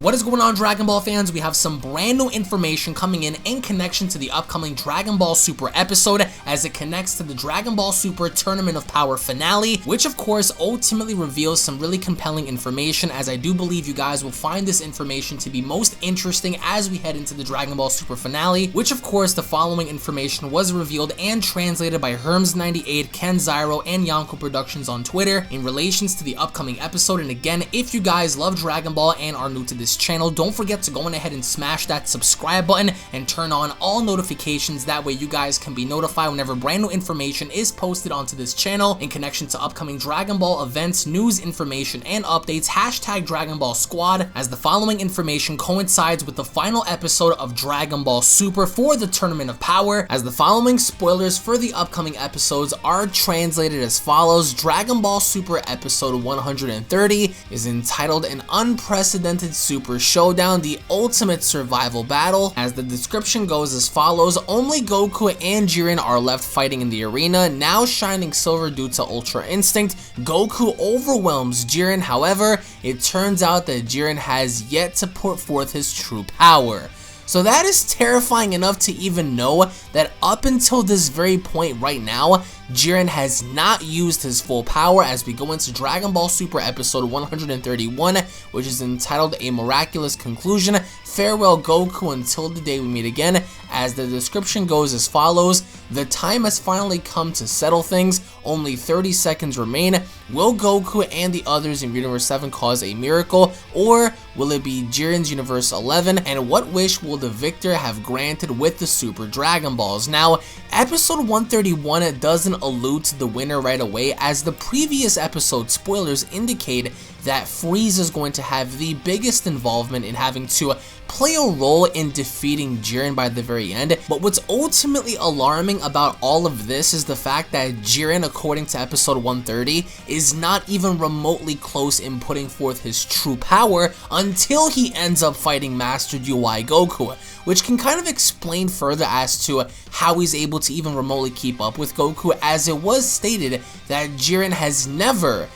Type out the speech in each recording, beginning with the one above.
What is going on, Dragon Ball fans? We have some brand new information coming in connection to the upcoming Dragon Ball Super episode as it connects to the Dragon Ball Super Tournament of Power finale, which of course ultimately reveals some really compelling information, as I do believe you guys will find this information to be most interesting as we head into the Dragon Ball Super finale, which of course the following information was revealed and translated by Herms98, Ken Zyro, and Yonko Productions on Twitter in relations to the upcoming episode. And again, if you guys love Dragon Ball and are new to this channel, don't forget to go on ahead and smash that subscribe button and turn on all notifications. That way you guys can be notified whenever brand new information is posted onto this channel in connection to upcoming Dragon Ball events, news, information, and updates. Hashtag Dragon Ball Squad, as the following information coincides with the final episode of Dragon Ball Super for the Tournament of Power, as the following spoilers for the upcoming episodes are translated as follows. Dragon Ball Super episode 130 is entitled An Unprecedented Super Showdown, the Ultimate Survival Battle. As the description goes as follows: only Goku and Jiren are left fighting in the arena, now shining silver due to Ultra Instinct. Goku overwhelms Jiren, however, it turns out that Jiren has yet to put forth his true power. So that is terrifying enough to even know that up until this very point right now, Jiren has not used his full power, as we go into Dragon Ball Super episode 131, which is entitled A Miraculous Conclusion. Farewell Goku until the day we meet again, as the description goes as follows: the time has finally come to settle things, only 30 seconds remain. Will Goku and the others in Universe 7 cause a miracle, or will it be Jiren's Universe 11? And what wish will the victor have granted with the Super Dragon Balls? Now, episode 131 doesn't allude to the winner right away, as the previous episode spoilers indicate that Frieza is going to have the biggest involvement in having to play a role in defeating Jiren by the very end. But what's ultimately alarming about all of this is the fact that Jiren, according to episode 130, is not even remotely close in putting forth his true power until he ends up fighting Master UI Goku, which can kind of explain further as to how he's able to even remotely keep up with Goku, as it was stated that Jiren has never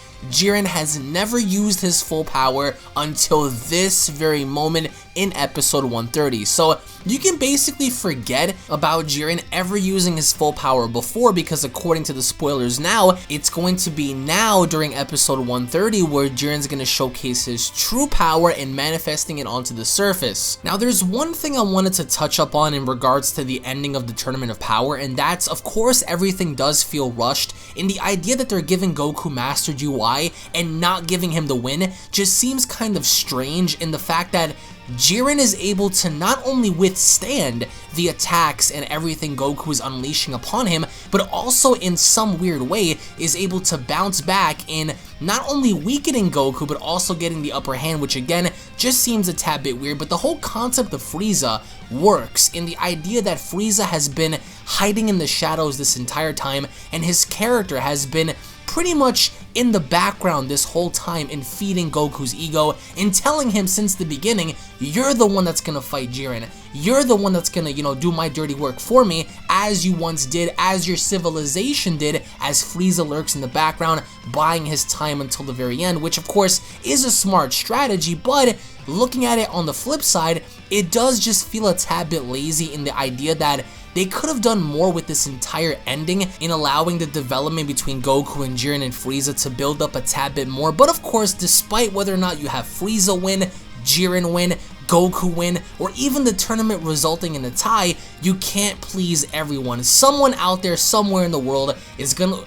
used his full power until this very moment in episode 130. So you can basically forget about Jiren ever using his full power before, because according to the spoilers now, it's going to be now during episode 130 where Jiren's going to showcase his true power and manifesting it onto the surface. Now, there's one thing I wanted to touch up on in regards to the ending of the Tournament of Power, and that's, of course, everything does feel rushed, and the idea that they're giving Goku Master UI and not giving him the win just seems kind of strange, in the fact that Jiren is able to not only withstand the attacks and everything Goku is unleashing upon him, but also in some weird way is able to bounce back in not only weakening Goku, but also getting the upper hand, which again just seems a tad bit weird. But the whole concept of Frieza works in the idea that Frieza has been hiding in the shadows this entire time, and his character has been pretty much in the background this whole time in feeding Goku's ego and telling him since the beginning, you're the one that's gonna fight Jiren. You're the one that's gonna, do my dirty work for me, as you once did, as your civilization did, as Frieza lurks in the background, buying his time until the very end, which of course is a smart strategy. But looking at it on the flip side, it does just feel a tad bit lazy in the idea that they could have done more with this entire ending in allowing the development between Goku and Jiren and Frieza to build up a tad bit more. But of course, despite whether or not you have Frieza win, Jiren win, Goku win, or even the tournament resulting in a tie, you can't please everyone. Someone out there somewhere in the world is going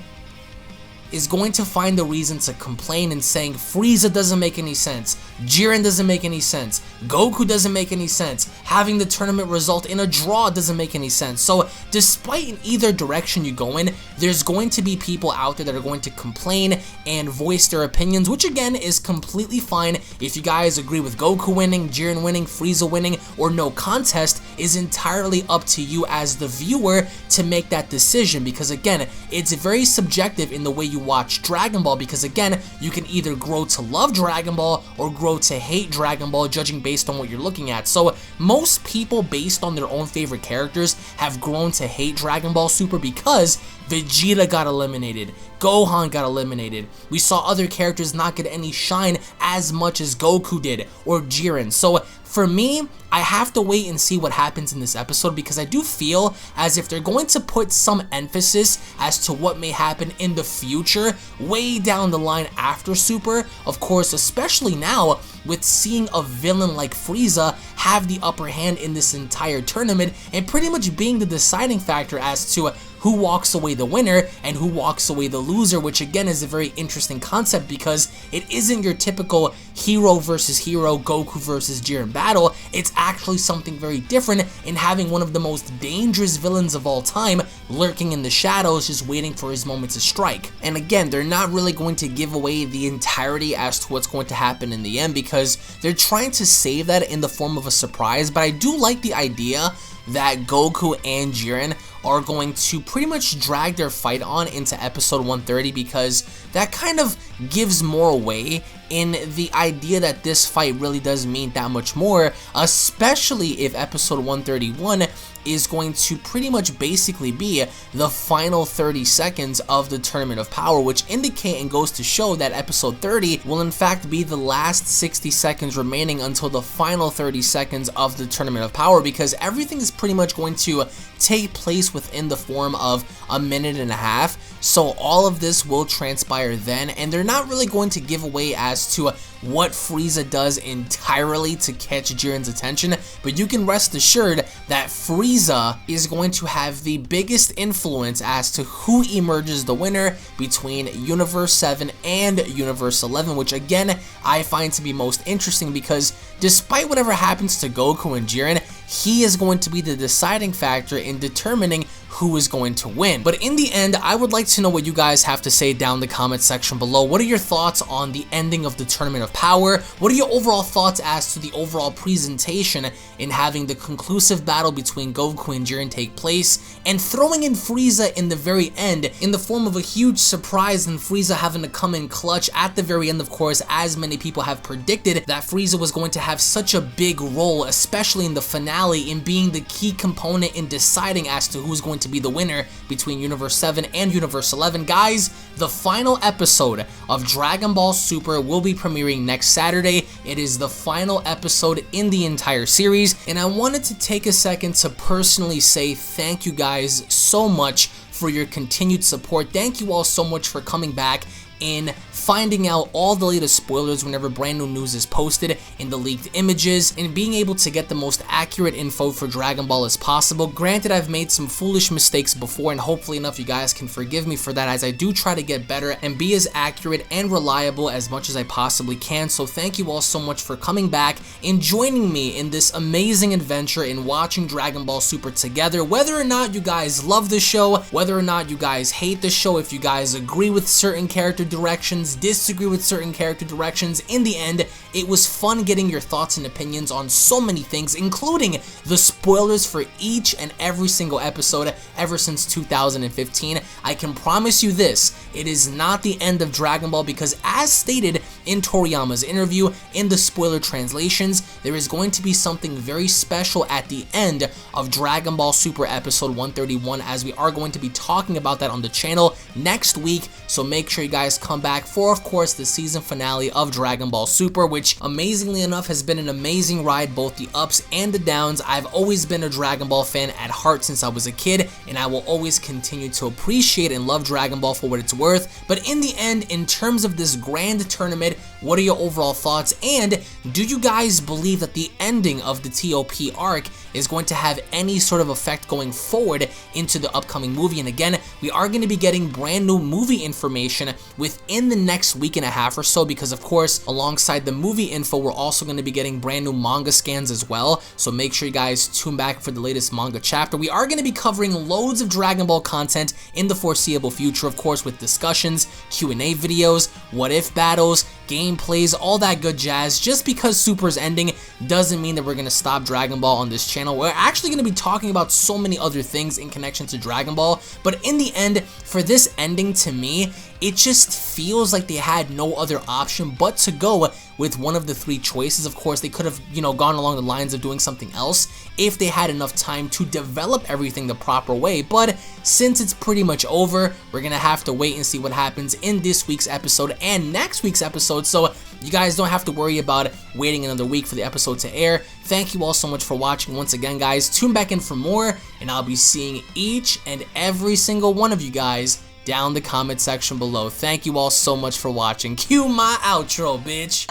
to find a reason to complain and saying Frieza doesn't make any sense, Jiren doesn't make any sense, Goku doesn't make any sense, having the tournament result in a draw doesn't make any sense. So despite in either direction you go in, there's going to be people out there that are going to complain and voice their opinions, which again is completely fine. If you guys agree with Goku winning, Jiren winning, Frieza winning, or no contest, is entirely up to you as the viewer to make that decision, because again, it's very subjective in the way you watch Dragon Ball, because again, you can either grow to love Dragon Ball or grow to hate Dragon Ball, judging based on what you're looking at. So most people, based on their own favorite characters, have grown to hate Dragon Ball Super because Vegeta got eliminated, Gohan got eliminated. We saw other characters not get any shine as much as Goku did, or Jiren. So for me, I have to wait and see what happens in this episode, because I do feel as if they're going to put some emphasis as to what may happen in the future, way down the line after Super. Of course, especially now with seeing a villain like Frieza have the upper hand in this entire tournament and pretty much being the deciding factor as to who walks away the winner and who walks away the loser, which again is a very interesting concept because it isn't your typical hero versus hero, Goku versus Jiren battle. It's actually something very different in having one of the most dangerous villains of all time lurking in the shadows, just waiting for his moment to strike. And again, they're not really going to give away the entirety as to what's going to happen in the end, because they're trying to save that in the form of a surprise. But I do like the idea that Goku and Jiren are going to pretty much drag their fight on into episode 130, because that kind of gives more away in the idea that this fight really does mean that much more, especially if episode 131 is going to pretty much basically be the final 30 seconds of the Tournament of Power, which indicate and goes to show that episode 30 will in fact be the last 60 seconds remaining until the final 30 seconds of the Tournament of Power, because everything is pretty much going to take place within the form of a minute and a half. So all of this will transpire then, and they're not really going to give away as to what Frieza does entirely to catch Jiren's attention, but you can rest assured that Frieza is going to have the biggest influence as to who emerges the winner between Universe 7 and Universe 11, which again I find to be most interesting, because despite whatever happens to Goku and Jiren, he is going to be the deciding factor in determining who is going to win. But in the end, I would like to know what you guys have to say down in the comment section below. What are your thoughts on the ending of the Tournament of Power? What are your overall thoughts as to the overall presentation in having the conclusive battle between Goku and Jiren take place, and throwing in Frieza in the very end in the form of a huge surprise, and Frieza having to come in clutch at the very end, of course, as many people have predicted that Frieza was going to have such a big role, especially in the finale, in being the key component in deciding as to who's going to be the winner between Universe 7 and Universe 11. Guys, the final episode of Dragon Ball Super will be premiering next Saturday. It is the final episode in the entire series, and I wanted to take a second to personally say thank you guys so much for your continued support. Thank you all so much for coming back in finding out all the latest spoilers whenever brand new news is posted in the leaked images, and being able to get the most accurate info for Dragon Ball as possible. Granted, I've made some foolish mistakes before, and hopefully enough you guys can forgive me for that, as I do try to get better and be as accurate and reliable as much as I possibly can. So thank you all so much for coming back and joining me in this amazing adventure in watching Dragon Ball Super together. Whether or not you guys love the show, whether or not you guys hate the show, if you guys agree with certain character directions, disagree with certain character directions, in the end, it was fun getting your thoughts and opinions on so many things, including the spoilers for each and every single episode ever since 2015. I can promise you this, it is not the end of Dragon Ball, because as stated in Toriyama's interview, in the spoiler translations, there is going to be something very special at the end of Dragon Ball Super episode 131, as we are going to be talking about that on the channel next week. So make sure you guys come back for, of course, the season finale of Dragon Ball Super, which amazingly enough has been an amazing ride, both the ups and the downs. I've always been a Dragon Ball fan at heart since I was a kid, and I will always continue to appreciate and love Dragon Ball for what it's worth. But in the end, in terms of this grand tournament, what are your overall thoughts? And do you guys believe that the ending of the TOP arc is going to have any sort of effect going forward into the upcoming movie? And again, we are going to be getting brand new movie information within the next week and a half or so, because of course, alongside the movie info, we're also going to be getting brand new manga scans as well. So make sure you guys tune back for the latest manga chapter. We are going to be covering loads of Dragon Ball content in the foreseeable future, of course, with discussions, Q&A videos, what if battles, gameplays, all that good jazz. Just because Super's ending doesn't mean that we're going to stop Dragon Ball on this channel. We're actually going to be talking about so many other things in connection to Dragon Ball, but in the end, for this ending, to me, it just feels like they had no other option but to go with one of the 3 choices. Of course, they could have, gone along the lines of doing something else if they had enough time to develop everything the proper way, but since it's pretty much over, we're gonna have to wait and see what happens in this week's episode and next week's episode, so you guys don't have to worry about waiting another week for the episode to air. Thank you all so much for watching once again, guys. Tune back in for more, and I'll be seeing each and every single one of you guys down the comment section below. Thank you all so much for watching. Cue my outro, bitch.